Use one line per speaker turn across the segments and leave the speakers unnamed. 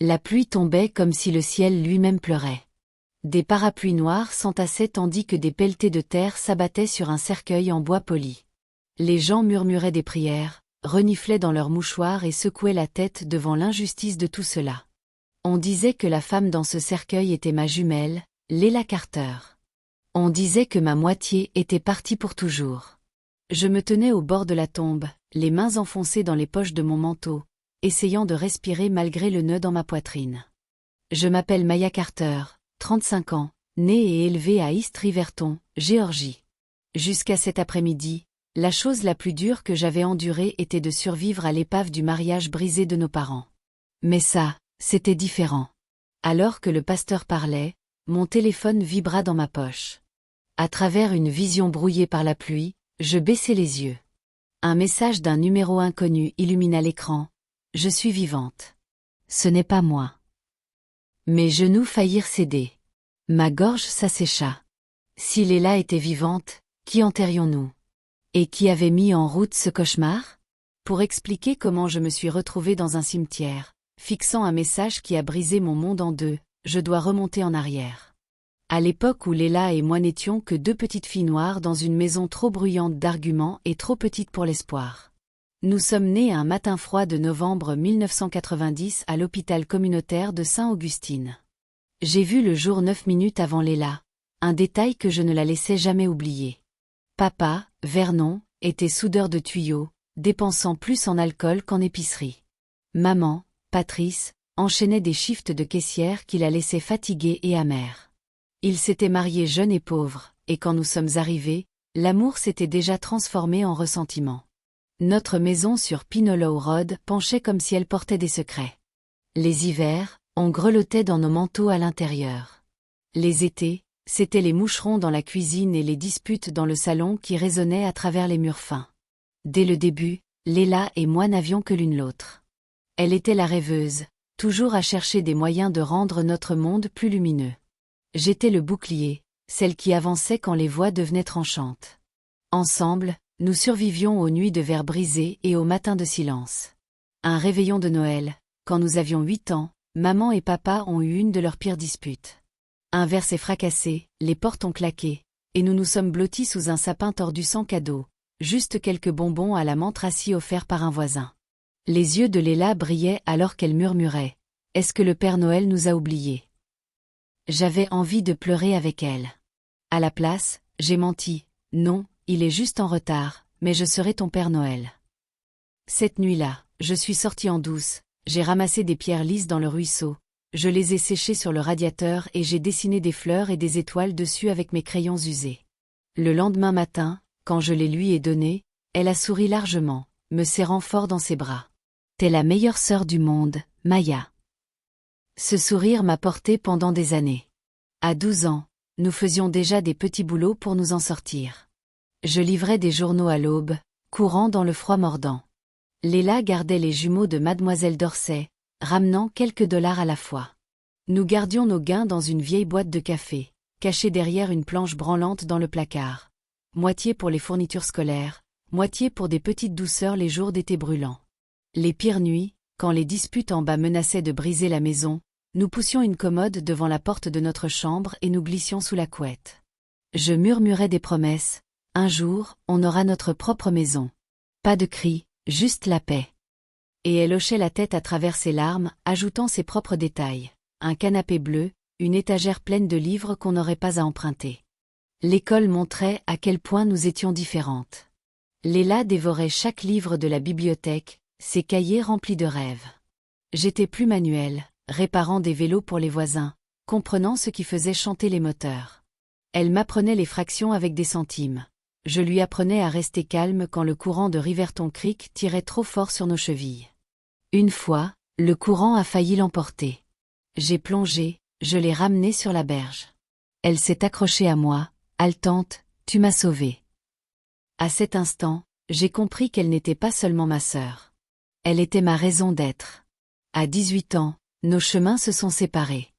La pluie tombait comme si le ciel lui-même pleurait. Des parapluies noirs s'entassaient tandis que des pelletées de terre s'abattaient sur un cercueil en bois poli. Les gens murmuraient des prières, reniflaient dans leurs mouchoirs et secouaient la tête devant l'injustice de tout cela. On disait que la femme dans ce cercueil était ma jumelle, Leila Carter. On disait que ma moitié était partie pour toujours. Je me tenais au bord de la tombe, les mains enfoncées dans les poches de mon manteau, essayant de respirer malgré le nœud dans ma poitrine. Je m'appelle Maya Carter, 35 ans, née et élevée à East Riverton, Géorgie. Jusqu'à cet après-midi, la chose la plus dure que j'avais endurée était de survivre à l'épave du mariage brisé de nos parents. Mais ça, c'était différent. Alors que le pasteur parlait, mon téléphone vibra dans ma poche. À travers une vision brouillée par la pluie, je baissai les yeux. Un message d'un numéro inconnu illumina l'écran. Je suis vivante. Ce n'est pas moi. Mes genoux faillirent céder. Ma gorge s'assécha. Si Leila était vivante, qui enterrions-nous? Et qui avait mis en route ce cauchemar? Pour expliquer comment je me suis retrouvée dans un cimetière, fixant un message qui a brisé mon monde en deux, je dois remonter en arrière. À l'époque où Leila et moi n'étions que deux petites filles noires dans une maison trop bruyante d'arguments et trop petite pour l'espoir. Nous sommes nés un matin froid de novembre 1990 à l'hôpital communautaire de Saint-Augustine. J'ai vu le jour 9 minutes avant Leila, un détail que je ne la laissais jamais oublier. Papa, Vernon, était soudeur de tuyaux, dépensant plus en alcool qu'en épicerie. Maman, Patrice, enchaînait des shifts de caissière qui la laissaient fatiguée et amère. Ils s'étaient mariés jeunes et pauvres, et quand nous sommes arrivés, l'amour s'était déjà transformé en ressentiment. Notre maison sur Pinolow Road penchait comme si elle portait des secrets. Les hivers, on grelottait dans nos manteaux à l'intérieur. Les étés, c'étaient les moucherons dans la cuisine et les disputes dans le salon qui résonnaient à travers les murs fins. Dès le début, Leila et moi n'avions que l'une l'autre. Elle était la rêveuse, toujours à chercher des moyens de rendre notre monde plus lumineux. J'étais le bouclier, celle qui avançait quand les voix devenaient tranchantes. Ensemble, nous survivions aux nuits de verre brisés et aux matins de silence. Un réveillon de Noël, quand nous avions 8 ans, maman et papa ont eu une de leurs pires disputes. Un verre s'est fracassé, les portes ont claqué, et nous nous sommes blottis sous un sapin tordu sans cadeau, juste quelques bonbons à la menthe rassis offerts par un voisin. Les yeux de Leila brillaient alors qu'elle murmurait « Est-ce que le Père Noël nous a oubliés ?» J'avais envie de pleurer avec elle. À la place, j'ai menti « Non, il est juste en retard, mais je serai ton Père Noël. » Cette nuit-là, je suis sortie en douce, j'ai ramassé des pierres lisses dans le ruisseau, je les ai séchées sur le radiateur et j'ai dessiné des fleurs et des étoiles dessus avec mes crayons usés. Le lendemain matin, quand je les lui ai donnés, elle a souri largement, me serrant fort dans ses bras. « T'es la meilleure sœur du monde, Maya. » Ce sourire m'a porté pendant des années. À 12 ans, nous faisions déjà des petits boulots pour nous en sortir. Je livrais des journaux à l'aube, courant dans le froid mordant. Leila gardait les jumeaux de Mademoiselle d'Orsay, ramenant quelques dollars à la fois. Nous gardions nos gains dans une vieille boîte de café, cachée derrière une planche branlante dans le placard. Moitié pour les fournitures scolaires, moitié pour des petites douceurs les jours d'été brûlants. Les pires nuits, quand les disputes en bas menaçaient de briser la maison, nous poussions une commode devant la porte de notre chambre et nous glissions sous la couette. Je murmurais des promesses. Un jour, on aura notre propre maison. Pas de cris, juste la paix. Et elle hochait la tête à travers ses larmes, ajoutant ses propres détails. Un canapé bleu, une étagère pleine de livres qu'on n'aurait pas à emprunter. L'école montrait à quel point nous étions différentes. Leila dévorait chaque livre de la bibliothèque, ses cahiers remplis de rêves. J'étais plus manuelle, réparant des vélos pour les voisins, comprenant ce qui faisait chanter les moteurs. Elle m'apprenait les fractions avec des centimes. Je lui apprenais à rester calme quand le courant de Riverton Creek tirait trop fort sur nos chevilles. Une fois, le courant a failli l'emporter. J'ai plongé, je l'ai ramenée sur la berge. Elle s'est accrochée à moi, haletante, « Tu m'as sauvée. » À cet instant, j'ai compris qu'elle n'était pas seulement ma sœur. Elle était ma raison d'être. À 18 ans, nos chemins se sont séparés.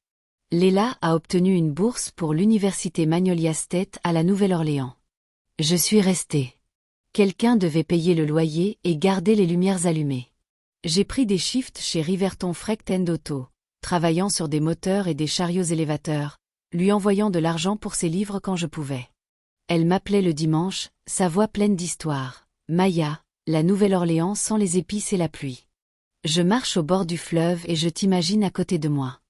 Leila a obtenu une bourse pour l'université Magnolia State à la Nouvelle-Orléans. Je suis restée. Quelqu'un devait payer le loyer et garder les lumières allumées. J'ai pris des shifts chez Riverton Freight & Auto, travaillant sur des moteurs et des chariots élévateurs, lui envoyant de l'argent pour ses livres quand je pouvais. Elle m'appelait le dimanche, sa voix pleine d'histoire. Maya, la Nouvelle-Orléans sans les épices et la pluie. Je marche au bord du fleuve et je t'imagine à côté de moi.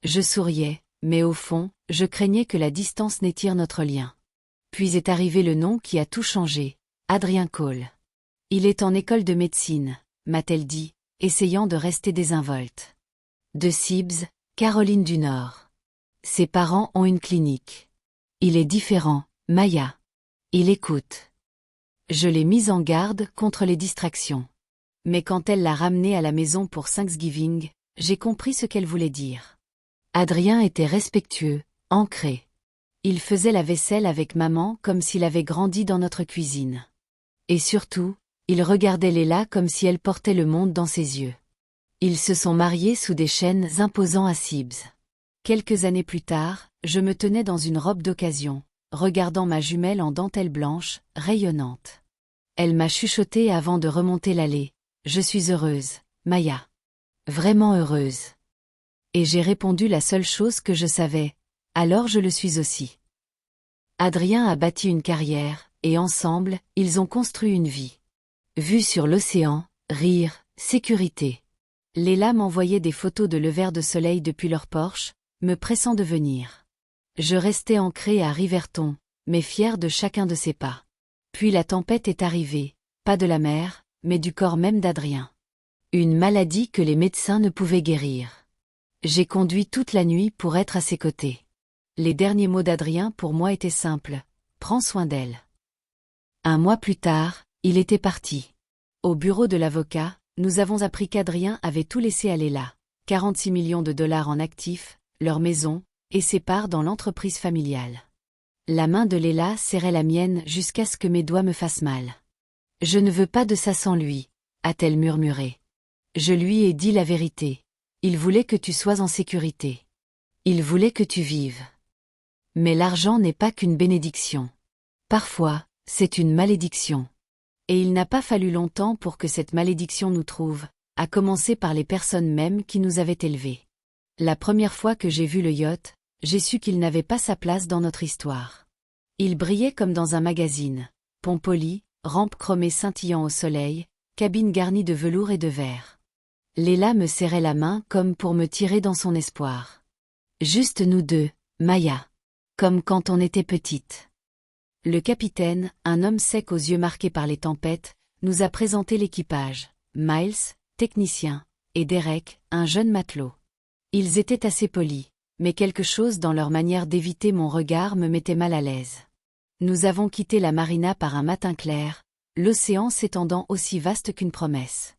Je souriais, mais au fond, je craignais que la distance n'étire notre lien. Puis est arrivé le nom qui a tout changé, Adrien Cole. Il est en école de médecine, m'a-t-elle dit, essayant de rester désinvolte. De Cibbs, Caroline du Nord. Ses parents ont une clinique. Il est différent, Maya. Il écoute. Je l'ai mise en garde contre les distractions. Mais quand elle l'a ramené à la maison pour Thanksgiving, j'ai compris ce qu'elle voulait dire. Adrien était respectueux, ancré. Il faisait la vaisselle avec maman comme s'il avait grandi dans notre cuisine. Et surtout, il regardait Léla comme si elle portait le monde dans ses yeux. Ils se sont mariés sous des chênes imposants à Cibbs. Quelques années plus tard, je me tenais dans une robe d'occasion, regardant ma jumelle en dentelle blanche, rayonnante. Elle m'a chuchoté avant de remonter l'allée. « Je suis heureuse, Maya. Vraiment heureuse. » Et j'ai répondu la seule chose que je savais. Alors je le suis aussi. Adrien a bâti une carrière, et ensemble, ils ont construit une vie. Vue sur l'océan, rire, sécurité. Léla m'envoyait des photos de levers de soleil depuis leur Porsche, me pressant de venir. Je restais ancrée à Riverton, mais fière de chacun de ses pas. Puis la tempête est arrivée, pas de la mer, mais du corps même d'Adrien. Une maladie que les médecins ne pouvaient guérir. J'ai conduit toute la nuit pour être à ses côtés. Les derniers mots d'Adrien pour moi étaient simples. Prends soin d'elle. Un mois plus tard, il était parti. Au bureau de l'avocat, nous avons appris qu'Adrien avait tout laissé à Léla. 46 millions de dollars en actifs, leur maison, et ses parts dans l'entreprise familiale. La main de Léla serrait la mienne jusqu'à ce que mes doigts me fassent mal. « Je ne veux pas de ça sans lui », a-t-elle murmuré. Je lui ai dit la vérité. Il voulait que tu sois en sécurité. Il voulait que tu vives. Mais l'argent n'est pas qu'une bénédiction. Parfois, c'est une malédiction. Et il n'a pas fallu longtemps pour que cette malédiction nous trouve, à commencer par les personnes mêmes qui nous avaient élevés. La première fois que j'ai vu le yacht, j'ai su qu'il n'avait pas sa place dans notre histoire. Il brillait comme dans un magazine, pont poli, rampe chromée scintillant au soleil, cabine garnie de velours et de verre. Léla me serrait la main comme pour me tirer dans son espoir. Juste nous deux, Maya. Comme quand on était petite. Le capitaine, un homme sec aux yeux marqués par les tempêtes, nous a présenté l'équipage. Miles, technicien, et Derek, un jeune matelot. Ils étaient assez polis, mais quelque chose dans leur manière d'éviter mon regard me mettait mal à l'aise. Nous avons quitté la marina par un matin clair, l'océan s'étendant aussi vaste qu'une promesse.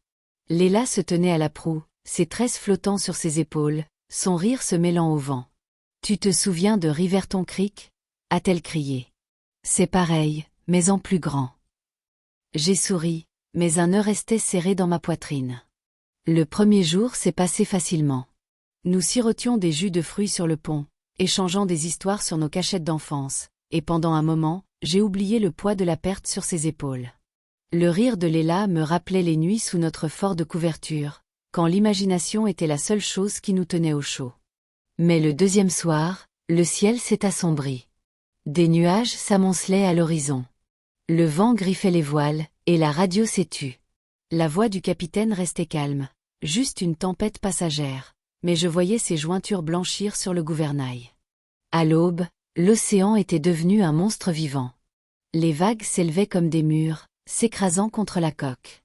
Léla se tenait à la proue, ses tresses flottant sur ses épaules, son rire se mêlant au vent. « Tu te souviens de Riverton Creek » a-t-elle crié. « C'est pareil, mais en plus grand. » J'ai souri, mais un nœud restait serré dans ma poitrine. Le premier jour s'est passé facilement. Nous sirotions des jus de fruits sur le pont, échangeant des histoires sur nos cachettes d'enfance, et pendant un moment, j'ai oublié le poids de la perte sur ses épaules. Le rire de Léla me rappelait les nuits sous notre fort de couverture, quand l'imagination était la seule chose qui nous tenait au chaud. Mais le deuxième soir, le ciel s'est assombri. Des nuages s'amoncelaient à l'horizon. Le vent griffait les voiles, et la radio s'est tue. La voix du capitaine restait calme, juste une tempête passagère, mais je voyais ses jointures blanchir sur le gouvernail. À l'aube, l'océan était devenu un monstre vivant. Les vagues s'élevaient comme des murs, s'écrasant contre la coque.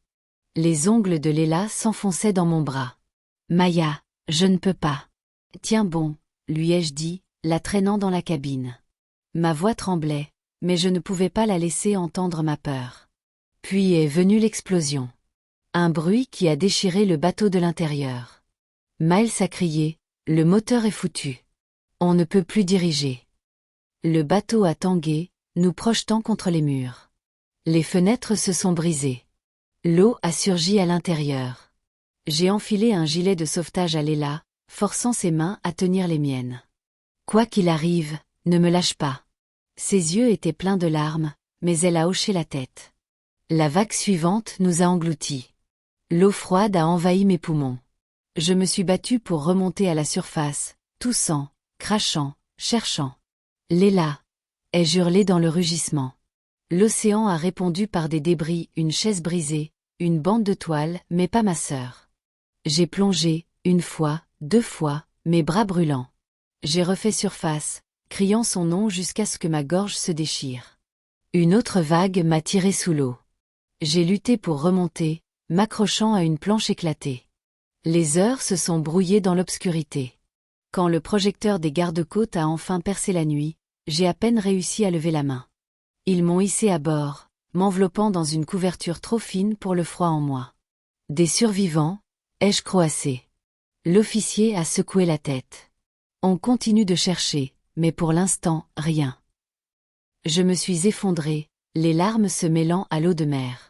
Les ongles de Léla s'enfonçaient dans mon bras. « Maya, je ne peux pas. »« Tiens bon, » lui ai-je dit, la traînant dans la cabine. Ma voix tremblait, mais je ne pouvais pas la laisser entendre ma peur. Puis est venue l'explosion. Un bruit qui a déchiré le bateau de l'intérieur. Miles a crié, « Le moteur est foutu. On ne peut plus diriger. » Le bateau a tangué, nous projetant contre les murs. Les fenêtres se sont brisées. L'eau a surgi à l'intérieur. J'ai enfilé un gilet de sauvetage à Léla, forçant ses mains à tenir les miennes. Quoi qu'il arrive, ne me lâche pas. Ses yeux étaient pleins de larmes, mais elle a hoché la tête. La vague suivante nous a engloutis. L'eau froide a envahi mes poumons. Je me suis battue pour remonter à la surface, toussant, crachant, cherchant. Léla, ai-je hurlé dans le rugissement. L'océan a répondu par des débris, une chaise brisée, une bande de toile, mais pas ma sœur. J'ai plongé, une fois, 2 fois, mes bras brûlants. J'ai refait surface, criant son nom jusqu'à ce que ma gorge se déchire. Une autre vague m'a tiré sous l'eau. J'ai lutté pour remonter, m'accrochant à une planche éclatée. Les heures se sont brouillées dans l'obscurité. Quand le projecteur des garde-côtes a enfin percé la nuit, j'ai à peine réussi à lever la main. Ils m'ont hissé à bord, m'enveloppant dans une couverture trop fine pour le froid en moi. Des survivants, ai-je croassé. L'officier a secoué la tête. On continue de chercher, mais pour l'instant, rien. Je me suis effondrée, les larmes se mêlant à l'eau de mer.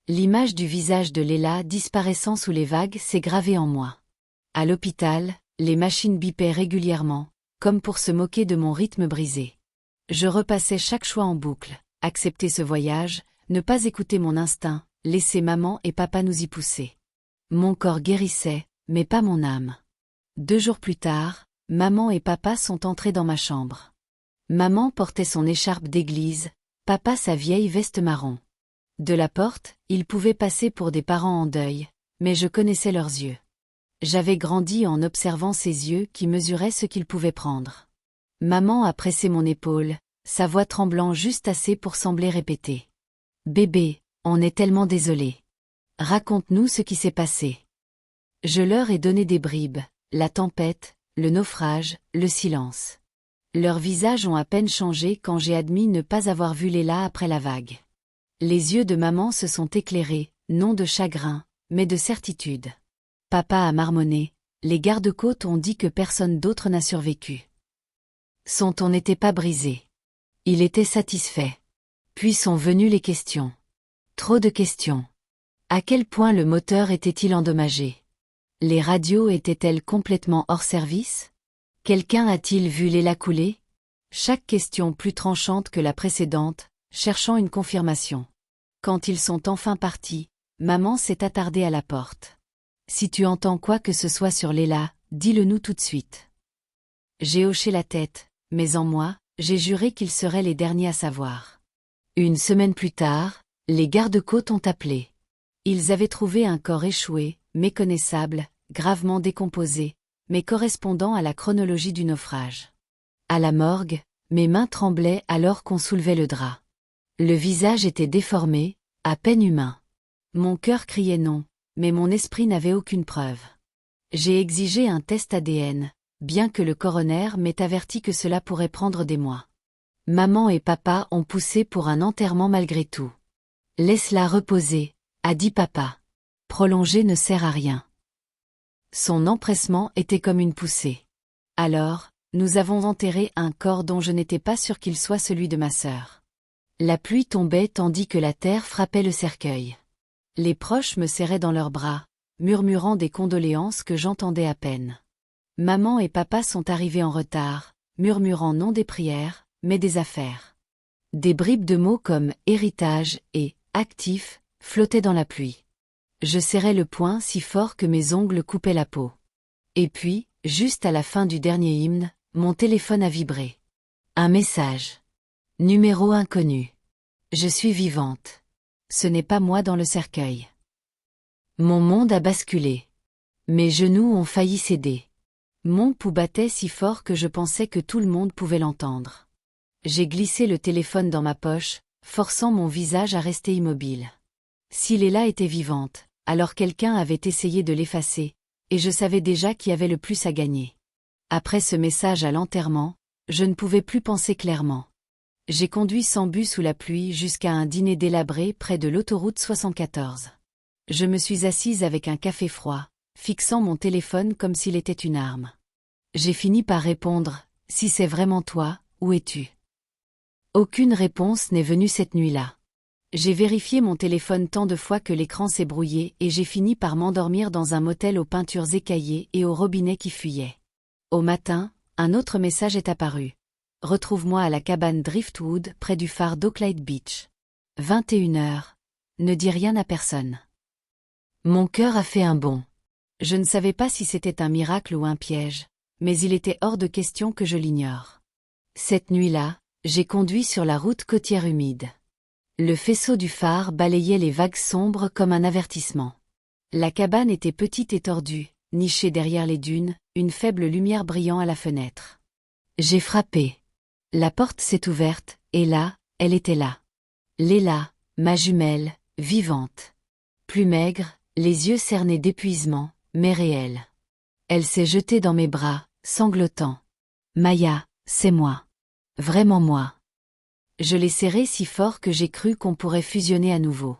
L'image du visage de Léla disparaissant sous les vagues s'est gravée en moi. À l'hôpital, les machines bipaient régulièrement, comme pour se moquer de mon rythme brisé. Je repassais chaque choix en boucle, accepter ce voyage, ne pas écouter mon instinct, laisser maman et papa nous y pousser. Mon corps guérissait, mais pas mon âme. 2 jours plus tard, maman et papa sont entrés dans ma chambre. Maman portait son écharpe d'église, papa sa vieille veste marron. De la porte, ils pouvaient passer pour des parents en deuil, mais je connaissais leurs yeux. J'avais grandi en observant ces yeux qui mesuraient ce qu'ils pouvaient prendre. Maman a pressé mon épaule, sa voix tremblant juste assez pour sembler répéter. « Bébé, on est tellement désolé. Raconte-nous ce qui s'est passé. » Je leur ai donné des bribes, la tempête, le naufrage, le silence. Leurs visages ont à peine changé quand j'ai admis ne pas avoir vu Léla après la vague. Les yeux de maman se sont éclairés, non de chagrin, mais de certitude. Papa a marmonné, les garde-côtes ont dit que personne d'autre n'a survécu. Son ton n'était pas brisé. Il était satisfait. Puis sont venues les questions. Trop de questions. À quel point le moteur était-il endommagé? Les radios étaient-elles complètement hors service? Quelqu'un a-t-il vu Léla couler? Chaque question plus tranchante que la précédente, cherchant une confirmation. Quand ils sont enfin partis, maman s'est attardée à la porte. Si tu entends quoi que ce soit sur Léla, dis-le nous tout de suite. J'ai hoché la tête, mais en moi, j'ai juré qu'ils seraient les derniers à savoir. Une semaine plus tard, les garde-côtes ont appelé. Ils avaient trouvé un corps échoué, méconnaissable, gravement décomposé, mais correspondant à la chronologie du naufrage. À la morgue, mes mains tremblaient alors qu'on soulevait le drap. Le visage était déformé, à peine humain. Mon cœur criait non, mais mon esprit n'avait aucune preuve. J'ai exigé un test ADN, bien que le coroner m'ait averti que cela pourrait prendre des mois. Maman et papa ont poussé pour un enterrement malgré tout. « Laisse-la reposer », a dit papa. « Prolonger ne sert à rien. » Son empressement était comme une poussée. Alors, nous avons enterré un corps dont je n'étais pas sûr qu'il soit celui de ma sœur. La pluie tombait tandis que la terre frappait le cercueil. Les proches me serraient dans leurs bras, murmurant des condoléances que j'entendais à peine. Maman et papa sont arrivés en retard, murmurant non des prières, mais des affaires. Des bribes de mots comme « héritage » et « actif » flottaient dans la pluie. Je serrais le poing si fort que mes ongles coupaient la peau. Et puis, juste à la fin du dernier hymne, mon téléphone a vibré. Un message. Numéro inconnu. Je suis vivante. Ce n'est pas moi dans le cercueil. Mon monde a basculé. Mes genoux ont failli céder. Mon pouls battait si fort que je pensais que tout le monde pouvait l'entendre. J'ai glissé le téléphone dans ma poche, forçant mon visage à rester immobile. Si Léla était vivante, alors quelqu'un avait essayé de l'effacer, et je savais déjà qui avait le plus à gagner. Après ce message à l'enterrement, je ne pouvais plus penser clairement. J'ai conduit sans but sous la pluie jusqu'à un dîner délabré près de l'autoroute 74. Je me suis assise avec un café froid, fixant mon téléphone comme s'il était une arme. J'ai fini par répondre « Si c'est vraiment toi, où es-tu » Aucune réponse n'est venue cette nuit-là. J'ai vérifié mon téléphone tant de fois que l'écran s'est brouillé et j'ai fini par m'endormir dans un motel aux peintures écaillées et au robinet qui fuyait. Au matin, un autre message est apparu. Retrouve-moi à la cabane Driftwood près du phare d'Oakland Beach. 21h. Ne dis rien à personne. Mon cœur a fait un bond. Je ne savais pas si c'était un miracle ou un piège, mais il était hors de question que je l'ignore. Cette nuit-là, j'ai conduit sur la route côtière humide. Le faisceau du phare balayait les vagues sombres comme un avertissement. La cabane était petite et tordue, nichée derrière les dunes, une faible lumière brillant à la fenêtre. J'ai frappé. La porte s'est ouverte, et là, elle était là. Léla, ma jumelle, vivante. Plus maigre, les yeux cernés d'épuisement, mais réelle. Elle s'est jetée dans mes bras, sanglotant. Maya, c'est moi. Vraiment moi. Je l'ai serrée si fort que j'ai cru qu'on pourrait fusionner à nouveau.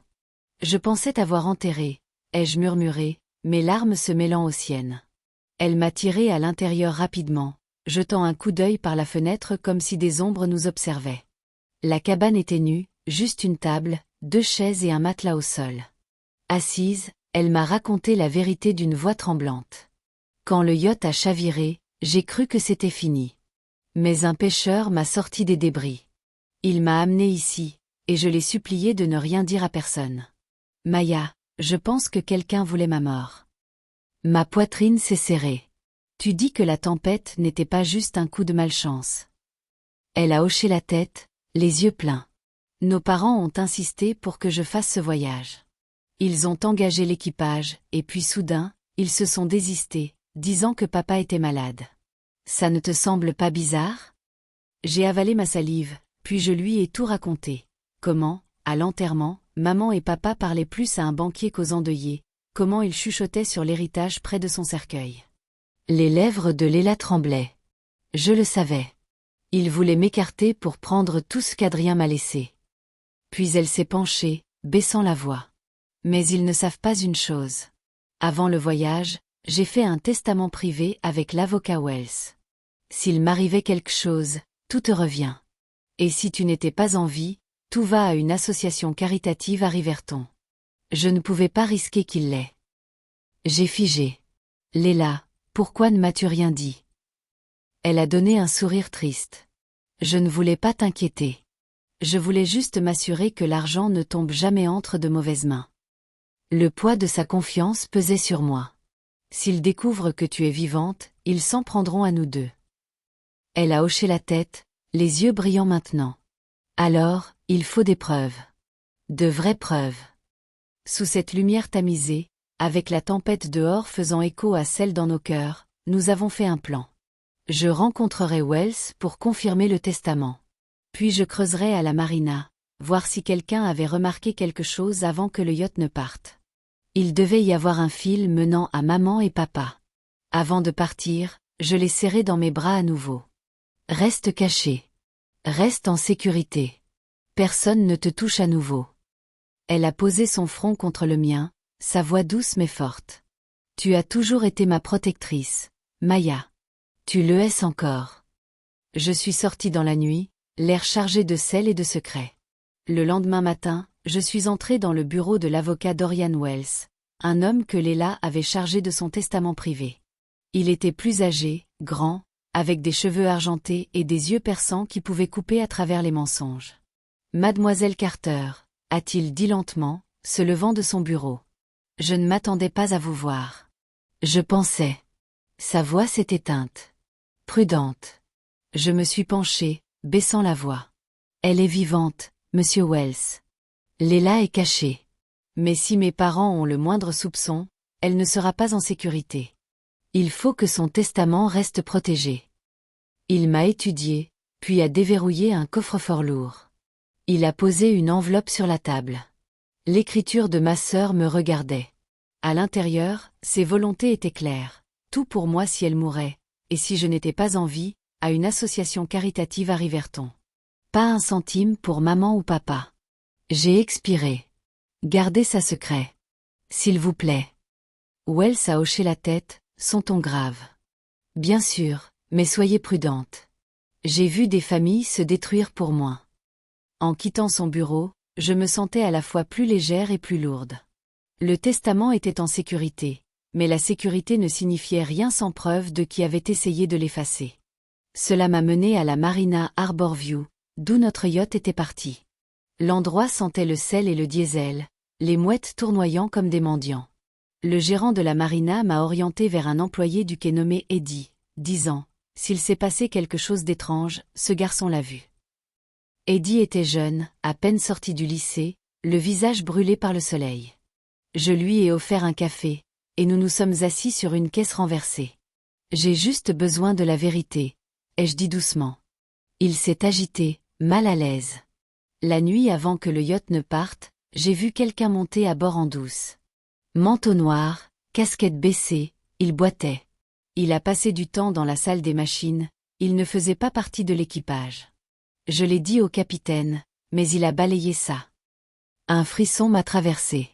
Je pensais t'avoir enterré, ai-je murmuré, mes larmes se mêlant aux siennes. Elle m'a tiré à l'intérieur rapidement, jetant un coup d'œil par la fenêtre comme si des ombres nous observaient. La cabane était nue, juste une table, 2 chaises et un matelas au sol. Assise, elle m'a raconté la vérité d'une voix tremblante. Quand le yacht a chaviré, j'ai cru que c'était fini. Mais un pêcheur m'a sorti des débris. Il m'a amené ici, et je l'ai supplié de ne rien dire à personne. Maya, je pense que quelqu'un voulait ma mort. Ma poitrine s'est serrée. Tu dis que la tempête n'était pas juste un coup de malchance. Elle a hoché la tête, les yeux pleins. Nos parents ont insisté pour que je fasse ce voyage. Ils ont engagé l'équipage, et puis soudain, ils se sont désistés, disant que papa était malade. Ça ne te semble pas bizarre? J'ai avalé ma salive, puis je lui ai tout raconté. Comment, à l'enterrement, maman et papa parlaient plus à un banquier qu'aux endeuillés, comment ils chuchotaient sur l'héritage près de son cercueil. Les lèvres de Léla tremblaient. Je le savais. Il voulait m'écarter pour prendre tout ce qu'Adrien m'a laissé. Puis elle s'est penchée, baissant la voix. Mais ils ne savent pas une chose. Avant le voyage, j'ai fait un testament privé avec l'avocat Wells. S'il m'arrivait quelque chose, tout te revient. Et si tu n'étais pas en vie, tout va à une association caritative à Riverton. Je ne pouvais pas risquer qu'il l'ait. J'ai figé. Léla, pourquoi ne m'as-tu rien dit? Elle a donné un sourire triste. Je ne voulais pas t'inquiéter. Je voulais juste m'assurer que l'argent ne tombe jamais entre de mauvaises mains. Le poids de sa confiance pesait sur moi. S'ils découvrent que tu es vivante, ils s'en prendront à nous deux. Elle a hoché la tête, les yeux brillants maintenant. Alors, il faut des preuves. De vraies preuves. Sous cette lumière tamisée, avec la tempête dehors faisant écho à celle dans nos cœurs, nous avons fait un plan. Je rencontrerai Wells pour confirmer le testament. Puis je creuserai à la marina, voir si quelqu'un avait remarqué quelque chose avant que le yacht ne parte. Il devait y avoir un fil menant à maman et papa. Avant de partir, je les serrai dans mes bras à nouveau. Reste caché. Reste en sécurité. Personne ne te touche à nouveau. Elle a posé son front contre le mien, sa voix douce mais forte. Tu as toujours été ma protectrice, Maya. Tu le es encore. Je suis sortie dans la nuit, l'air chargé de sel et de secrets. Le lendemain matin, je suis entrée dans le bureau de l'avocat Dorian Wells, un homme que Léla avait chargé de son testament privé. Il était plus âgé, grand, avec des cheveux argentés et des yeux perçants qui pouvaient couper à travers les mensonges. Mademoiselle Carter, a-t-il dit lentement, se levant de son bureau. Je ne m'attendais pas à vous voir. Je pensais. Sa voix s'est éteinte. Prudente. Je me suis penchée, baissant la voix. Elle est vivante, monsieur Wells. Léla est cachée. Mais si mes parents ont le moindre soupçon, elle ne sera pas en sécurité. Il faut que son testament reste protégé. Il m'a étudié, puis a déverrouillé un coffre-fort lourd. Il a posé une enveloppe sur la table. L'écriture de ma sœur me regardait. À l'intérieur, ses volontés étaient claires. Tout pour moi si elle mourait, et si je n'étais pas en vie, à une association caritative à Riverton. Pas un centime pour maman ou papa. J'ai expiré. Gardez ça secret. S'il vous plaît. Wells a hoché la tête, son ton grave. Bien sûr, mais soyez prudente. J'ai vu des familles se détruire pour moi. En quittant son bureau, je me sentais à la fois plus légère et plus lourde. Le testament était en sécurité, mais la sécurité ne signifiait rien sans preuve de qui avait essayé de l'effacer. Cela m'a mené à la marina Harborview, d'où notre yacht était parti. L'endroit sentait le sel et le diesel, les mouettes tournoyant comme des mendiants. Le gérant de la marina m'a orienté vers un employé du quai nommé Eddie, disant « S'il s'est passé quelque chose d'étrange, ce garçon l'a vu ». Eddie était jeune, à peine sorti du lycée, le visage brûlé par le soleil. Je lui ai offert un café, et nous nous sommes assis sur une caisse renversée. « J'ai juste besoin de la vérité », ai-je dit doucement. Il s'est agité, mal à l'aise. La nuit avant que le yacht ne parte, j'ai vu quelqu'un monter à bord en douce. Manteau noir, casquette baissée, il boitait. Il a passé du temps dans la salle des machines, il ne faisait pas partie de l'équipage. Je l'ai dit au capitaine, mais il a balayé ça. Un frisson m'a traversé.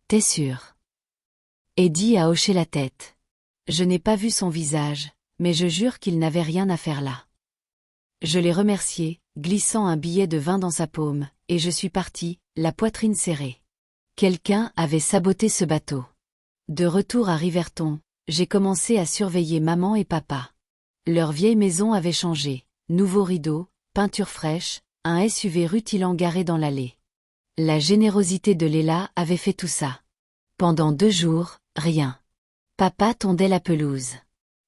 T'es sûr? Eddie a hoché la tête. Je n'ai pas vu son visage, mais je jure qu'il n'avait rien à faire là. Je l'ai remercié, glissant un billet de 20 dans sa paume, et je suis parti, la poitrine serrée. Quelqu'un avait saboté ce bateau. De retour à Riverton, j'ai commencé à surveiller maman et papa. Leur vieille maison avait changé, nouveaux rideaux, peinture fraîche, un SUV rutilant garé dans l'allée. La générosité de Léla avait fait tout ça. Pendant 2 jours, rien. Papa tondait la pelouse.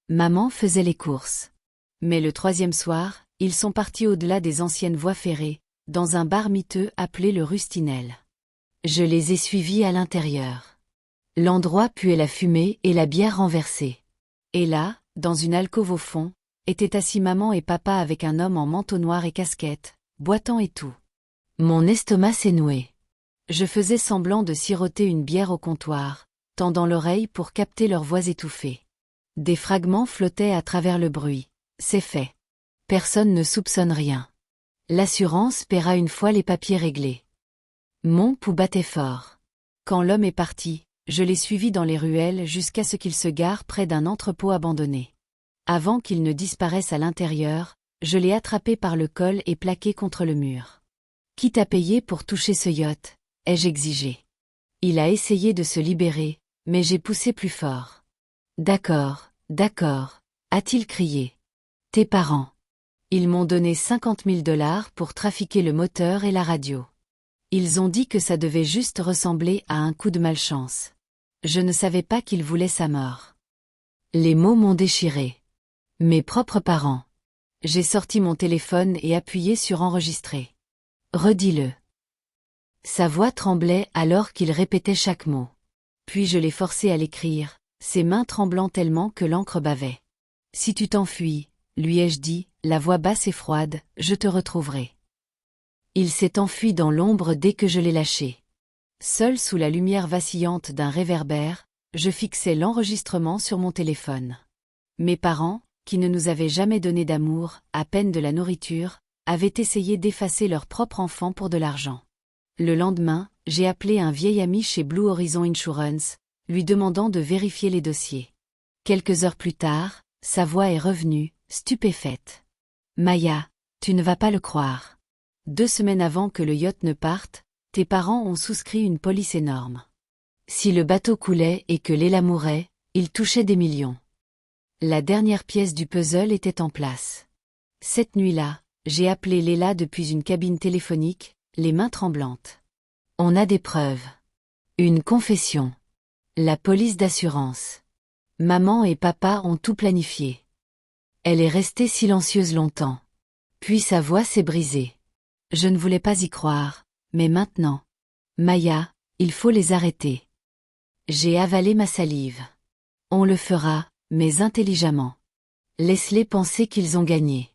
Maman faisait les courses. Mais le 3e soir, ils sont partis au-delà des anciennes voies ferrées, dans un bar miteux appelé le Rustinel. Je les ai suivis à l'intérieur. L'endroit puait la fumée et la bière renversée. Et là, dans une alcôve au fond, étaient assis maman et papa avec un homme en manteau noir et casquette, boitant et tout. Mon estomac s'est noué. Je faisais semblant de siroter une bière au comptoir, tendant l'oreille pour capter leurs voix étouffées. Des fragments flottaient à travers le bruit. C'est fait. Personne ne soupçonne rien. L'assurance paiera une fois les papiers réglés. Mon pouls battait fort. Quand l'homme est parti, je l'ai suivi dans les ruelles jusqu'à ce qu'il se gare près d'un entrepôt abandonné. Avant qu'il ne disparaisse à l'intérieur, je l'ai attrapé par le col et plaqué contre le mur. Quitte à payer pour toucher ce yacht, ai-je exigé. Il a essayé de se libérer, mais j'ai poussé plus fort. D'accord, a-t-il crié. Tes parents. Ils m'ont donné $50 000 pour trafiquer le moteur et la radio. Ils ont dit que ça devait juste ressembler à un coup de malchance. Je ne savais pas qu'ils voulaient sa mort. Les mots m'ont déchiré. Mes propres parents. J'ai sorti mon téléphone et appuyé sur enregistrer. Redis-le. Sa voix tremblait alors qu'il répétait chaque mot. Puis je l'ai forcé à l'écrire, ses mains tremblant tellement que l'encre bavait. Si tu t'enfuis, lui ai-je dit, la voix basse et froide, je te retrouverai. Il s'est enfui dans l'ombre dès que je l'ai lâché. Seul sous la lumière vacillante d'un réverbère, je fixais l'enregistrement sur mon téléphone. Mes parents, qui ne nous avaient jamais donné d'amour, à peine de la nourriture, avaient essayé d'effacer leur propre enfant pour de l'argent. Le lendemain, j'ai appelé un vieil ami chez Blue Horizon Insurance, lui demandant de vérifier les dossiers. Quelques heures plus tard, sa voix est revenue, stupéfaite. « Maya, tu ne vas pas le croire. 2 semaines avant que le yacht ne parte, tes parents ont souscrit une police énorme. Si le bateau coulait et que Léla mourait, ils touchaient des millions. » La dernière pièce du puzzle était en place. Cette nuit-là, j'ai appelé Léla depuis une cabine téléphonique, les mains tremblantes. On a des preuves. Une confession. La police d'assurance. Maman et papa ont tout planifié. Elle est restée silencieuse longtemps. Puis sa voix s'est brisée. Je ne voulais pas y croire, mais maintenant. Maya, il faut les arrêter. J'ai avalé ma salive. On le fera, mais intelligemment. Laisse-les penser qu'ils ont gagné.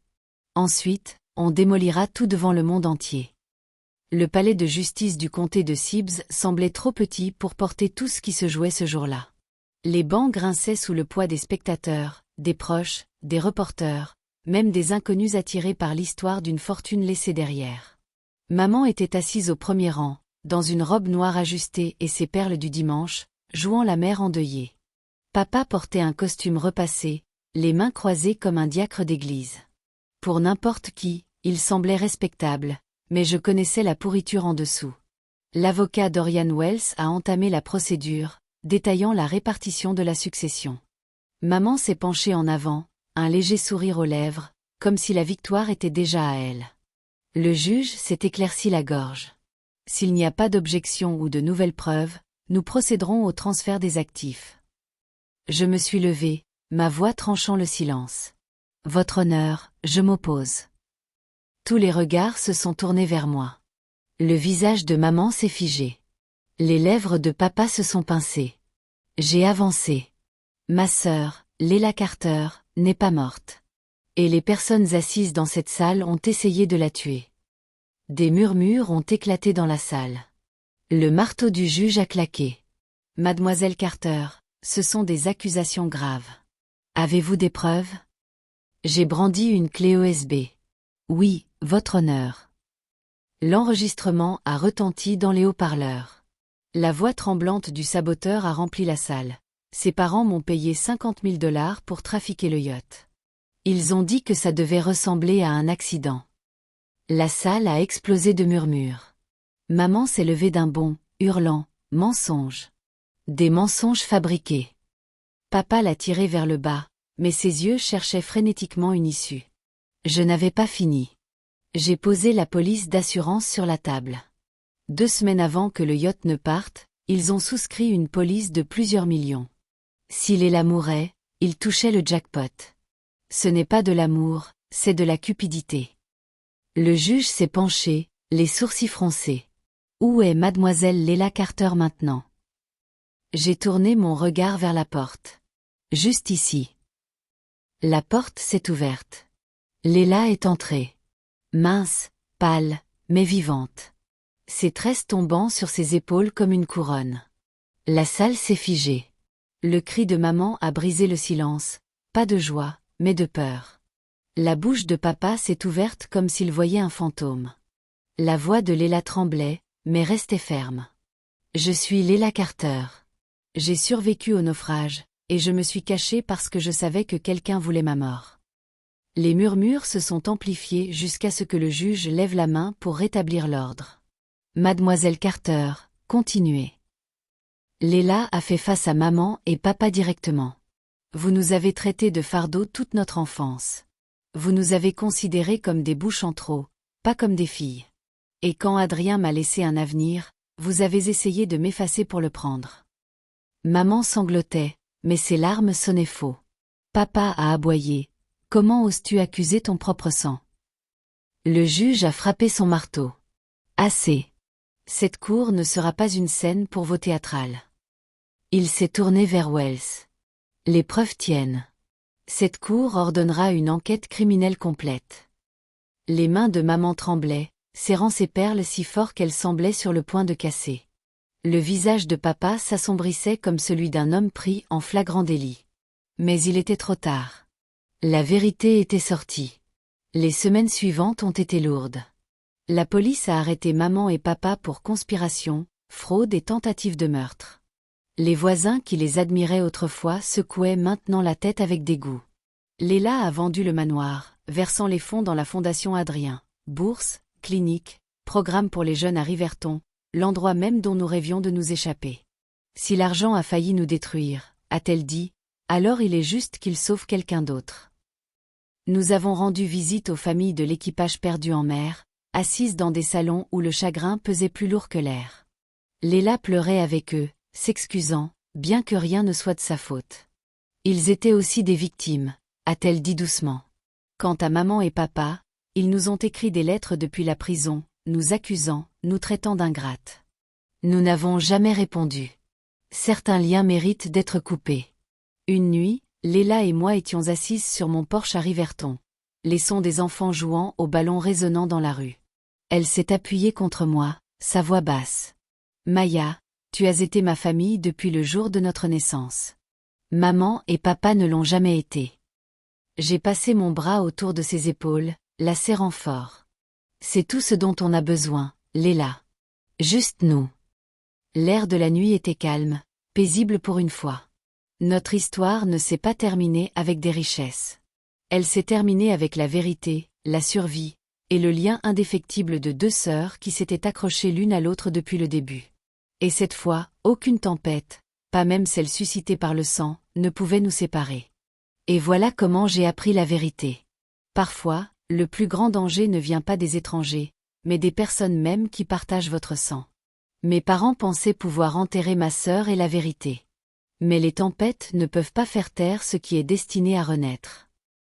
Ensuite, on démolira tout devant le monde entier. Le palais de justice du comté de Sibs semblait trop petit pour porter tout ce qui se jouait ce jour-là. Les bancs grinçaient sous le poids des spectateurs, des proches, des reporters, même des inconnus attirés par l'histoire d'une fortune laissée derrière. Maman était assise au premier rang, dans une robe noire ajustée et ses perles du dimanche, jouant la mère endeuillée. Papa portait un costume repassé, les mains croisées comme un diacre d'église. Pour n'importe qui, il semblait respectable, mais je connaissais la pourriture en dessous. L'avocat Dorian Wells a entamé la procédure, détaillant la répartition de la succession. Maman s'est penchée en avant, un léger sourire aux lèvres, comme si la victoire était déjà à elle. Le juge s'est éclairci la gorge. S'il n'y a pas d'objection ou de nouvelles preuves, nous procéderons au transfert des actifs. Je me suis levé, ma voix tranchant le silence. Votre honneur, je m'oppose. Tous les regards se sont tournés vers moi. Le visage de maman s'est figé. Les lèvres de papa se sont pincées. J'ai avancé. Ma sœur, Leila Carter, n'est pas morte. Et les personnes assises dans cette salle ont essayé de la tuer. Des murmures ont éclaté dans la salle. Le marteau du juge a claqué. Mademoiselle Carter, ce sont des accusations graves. Avez-vous des preuves? J'ai brandi une clé USB. Oui, votre honneur. L'enregistrement a retenti dans les haut-parleurs. La voix tremblante du saboteur a rempli la salle. Ses parents m'ont payé 50 000 $ pour trafiquer le yacht. Ils ont dit que ça devait ressembler à un accident. La salle a explosé de murmures. Maman s'est levée d'un bond, hurlant « Mensonge !» Des mensonges fabriqués. Papa l'a tiré vers le bas, mais ses yeux cherchaient frénétiquement une issue. Je n'avais pas fini. J'ai posé la police d'assurance sur la table. 2 semaines avant que le yacht ne parte, ils ont souscrit une police de plusieurs millions. Si Leila mourait, ils touchaient le jackpot. Ce n'est pas de l'amour, c'est de la cupidité. Le juge s'est penché, les sourcils froncés. Où est mademoiselle Leila Carter maintenant? J'ai tourné mon regard vers la porte. Juste ici. La porte s'est ouverte. Leila est entrée. Mince, pâle, mais vivante. Ses tresses tombant sur ses épaules comme une couronne. La salle s'est figée. Le cri de maman a brisé le silence, pas de joie, mais de peur. La bouche de papa s'est ouverte comme s'il voyait un fantôme. La voix de Leila tremblait, mais restait ferme. Je suis Leila Carter. J'ai survécu au naufrage, et je me suis cachée parce que je savais que quelqu'un voulait ma mort. Les murmures se sont amplifiés jusqu'à ce que le juge lève la main pour rétablir l'ordre. Mademoiselle Carter, continuez. Leila a fait face à maman et papa directement. Vous nous avez traités de fardeau toute notre enfance. Vous nous avez considérés comme des bouches en trop, pas comme des filles. Et quand Adrien m'a laissé un avenir, vous avez essayé de m'effacer pour le prendre. Maman sanglotait, mais ses larmes sonnaient faux. Papa a aboyé. Comment oses-tu accuser ton propre sang? Le juge a frappé son marteau. Assez. Cette cour ne sera pas une scène pour vos théâtrales. Il s'est tourné vers Wells. Les preuves tiennent. Cette cour ordonnera une enquête criminelle complète. Les mains de maman tremblaient, serrant ses perles si fort qu'elles semblaient sur le point de casser. Le visage de papa s'assombrissait comme celui d'un homme pris en flagrant délit. Mais il était trop tard. La vérité était sortie. Les semaines suivantes ont été lourdes. La police a arrêté maman et papa pour conspiration, fraude et tentative de meurtre. Les voisins qui les admiraient autrefois secouaient maintenant la tête avec dégoût. Leila a vendu le manoir, versant les fonds dans la fondation Adrien. Bourse, clinique, programme pour les jeunes à Riverton, l'endroit même dont nous rêvions de nous échapper. Si l'argent a failli nous détruire, a-t-elle dit, alors il est juste qu'il sauve quelqu'un d'autre. Nous avons rendu visite aux familles de l'équipage perdu en mer, assises dans des salons où le chagrin pesait plus lourd que l'air. Leila pleurait avec eux, s'excusant, bien que rien ne soit de sa faute. Ils étaient aussi des victimes, a-t-elle dit doucement. Quant à maman et papa, ils nous ont écrit des lettres depuis la prison, nous accusant, nous traitant d'ingrates. Nous n'avons jamais répondu. Certains liens méritent d'être coupés. Une nuit, Leila et moi étions assises sur mon porche à Riverton. Les sons des enfants jouant au ballon résonnant dans la rue. Elle s'est appuyée contre moi, sa voix basse. Maya, tu as été ma famille depuis le jour de notre naissance. Maman et papa ne l'ont jamais été. J'ai passé mon bras autour de ses épaules, la serrant fort. C'est tout ce dont on a besoin, Leila. Juste nous. L'air de la nuit était calme, paisible pour une fois. Notre histoire ne s'est pas terminée avec des richesses. Elle s'est terminée avec la vérité, la survie, et le lien indéfectible de 2 sœurs qui s'étaient accrochées l'une à l'autre depuis le début. Et cette fois, aucune tempête, pas même celle suscitée par le sang, ne pouvait nous séparer. Et voilà comment j'ai appris la vérité. Parfois, le plus grand danger ne vient pas des étrangers, mais des personnes mêmes qui partagent votre sang. Mes parents pensaient pouvoir enterrer ma sœur et la vérité. Mais les tempêtes ne peuvent pas faire taire ce qui est destiné à renaître.